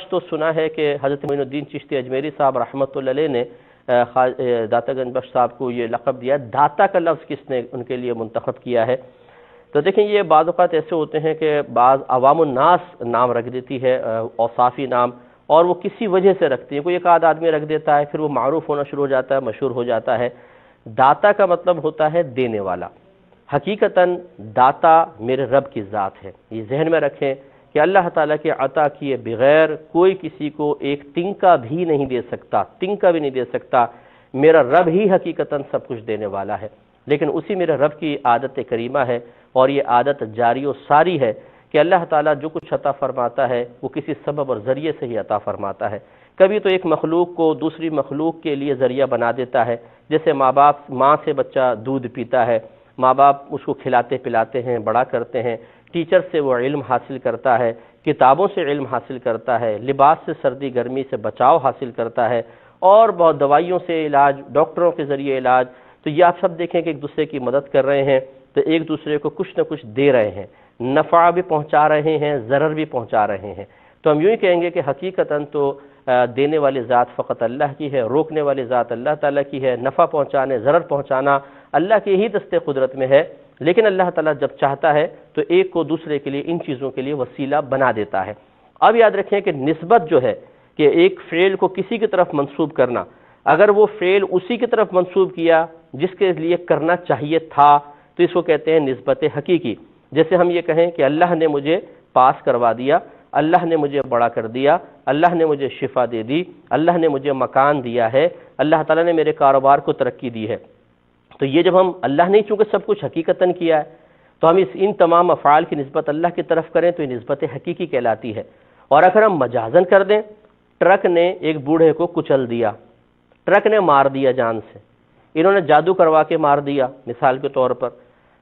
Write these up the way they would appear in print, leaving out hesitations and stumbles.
تو سنا ہے کہ حضرت معین الدین چشتی اجمیری صاحب رحمۃ اللہ علیہ نے داتا گنج بخش صاحب کو یہ لقب دیا. داتا کا لفظ کس نے ان کے لیے منتخب کیا ہے؟ تو دیکھیں یہ بعض اوقات ایسے ہوتے ہیں کہ بعض عوام الناس نام رکھ دیتی ہے اوصافی نام، اور وہ کسی وجہ سے رکھتی ہیں. کوئی ایک آدھ آدمی رکھ دیتا ہے، پھر وہ معروف ہونا شروع ہو جاتا ہے، مشہور ہو جاتا ہے. داتا کا مطلب ہوتا ہے دینے والا. حقیقتاً داتا میرے رب کی ذات ہے. یہ ذہن میں رکھیں کہ اللہ تعالیٰ کے عطا کیے بغیر کوئی کسی کو ایک تنکا بھی نہیں دے سکتا، تنکا بھی نہیں دے سکتا. میرا رب ہی حقیقتاً سب کچھ دینے والا ہے. لیکن اسی میرے رب کی عادت کریمہ ہے، اور یہ عادت جاری و ساری ہے کہ اللہ تعالیٰ جو کچھ عطا فرماتا ہے وہ کسی سبب اور ذریعے سے ہی عطا فرماتا ہے. کبھی تو ایک مخلوق کو دوسری مخلوق کے لیے ذریعہ بنا دیتا ہے. جیسے ماں سے بچہ دودھ پیتا ہے، ماں باپ اس کو کھلاتے پلاتے ہیں، بڑا کرتے ہیں. ٹیچر سے وہ علم حاصل کرتا ہے، کتابوں سے علم حاصل کرتا ہے، لباس سے سردی گرمی سے بچاؤ حاصل کرتا ہے، اور بہت دوائیوں سے علاج، ڈاکٹروں کے ذریعے علاج. تو یہ آپ سب دیکھیں کہ ایک دوسرے کی مدد کر رہے ہیں، تو ایک دوسرے کو کچھ نہ کچھ دے رہے ہیں، نفع بھی پہنچا رہے ہیں، ضرر بھی پہنچا رہے ہیں. تو ہم یوں ہی کہیں گے کہ حقیقتاً تو دینے والی ذات فقط اللہ کی ہے، روکنے والی ذات اللہ تعالیٰ کی ہے، نفع پہنچانے، ضرر پہنچانا اللہ کے ہی دستے قدرت میں ہے. لیکن اللہ تعالیٰ جب چاہتا ہے تو ایک کو دوسرے کے لیے، ان چیزوں کے لیے وسیلہ بنا دیتا ہے. اب یاد رکھیں کہ نسبت جو ہے کہ ایک فعل کو کسی کی طرف منسوب کرنا، اگر وہ فعل اسی کی طرف منسوب کیا جس کے لیے کرنا چاہیے تھا تو اس کو کہتے ہیں نسبت حقیقی. جیسے ہم یہ کہیں کہ اللہ نے مجھے پاس کروا دیا، اللہ نے مجھے بڑا کر دیا، اللہ نے مجھے شفا دے دی، اللہ نے مجھے مکان دیا ہے، اللہ تعالیٰ نے میرے کاروبار کو ترقی دی ہے. تو یہ جب ہم اللہ نے چونکہ سب کچھ حقیقتاً کیا ہے تو ہم ان تمام افعال کی نسبت اللہ کی طرف کریں تو یہ نسبت حقیقی کہلاتی ہے. اور اگر ہم مجازن کر دیں، ٹرک نے ایک بوڑھے کو کچل دیا، ٹرک نے مار دیا جان سے، انہوں نے جادو کروا کے مار دیا مثال کے طور پر،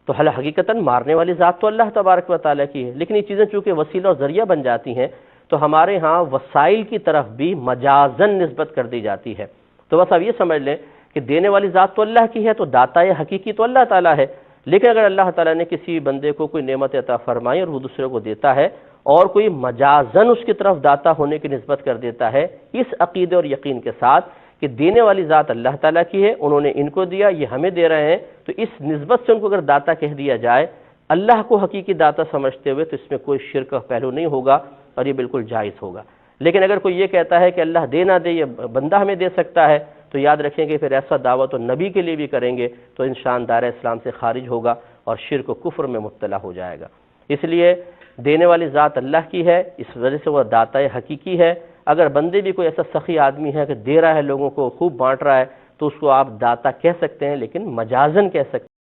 تو حقیقتاً مارنے والی ذات تو اللہ تبارک و تعالیٰ کی ہے. لیکن یہ چیزیں چونکہ وسیلہ اور ذریعہ بن جاتی ہیں تو ہمارے ہاں وسائل کی طرف بھی مجازن نسبت کر دی جاتی ہے. تو بس اب یہ سمجھ لیں کہ دینے والی ذات تو اللہ کی ہے، تو داتا حقیقی تو اللہ تعالیٰ ہے. لیکن اگر اللہ تعالیٰ نے کسی بندے کو کوئی نعمت عطا فرمائی اور وہ دوسرے کو دیتا ہے اور کوئی مجازن اس کی طرف داتا ہونے کی نسبت کر دیتا ہے اس عقیدے اور یقین کے ساتھ کہ دینے والی ذات اللہ تعالیٰ کی ہے، انہوں نے ان کو دیا، یہ ہمیں دے رہے ہیں، تو اس نسبت سے ان کو اگر داتا کہہ دیا جائے اللہ کو حقیقی داتا سمجھتے ہوئے تو اس میں کوئی شرک کا پہلو نہیں ہوگا اور یہ بالکل جائز ہوگا. لیکن اگر کوئی یہ کہتا ہے کہ اللہ دے نہ دے، یہ بندہ ہمیں دے سکتا ہے، تو یاد رکھیں کہ پھر ایسا دعویٰ تو نبی کے لیے بھی کریں گے تو انسان دائرہ اسلام سے خارج ہوگا اور شرک و کفر میں مبتلا ہو جائے گا. اس لیے دینے والی ذات اللہ کی ہے، اس وجہ سے وہ داتا حقیقی ہے. اگر بندے بھی کوئی ایسا سخی آدمی ہے کہ دے رہا ہے، لوگوں کو خوب بانٹ رہا ہے، تو اس کو آپ داتا کہہ سکتے ہیں، لیکن مجازن کہہ سکتے ہیں.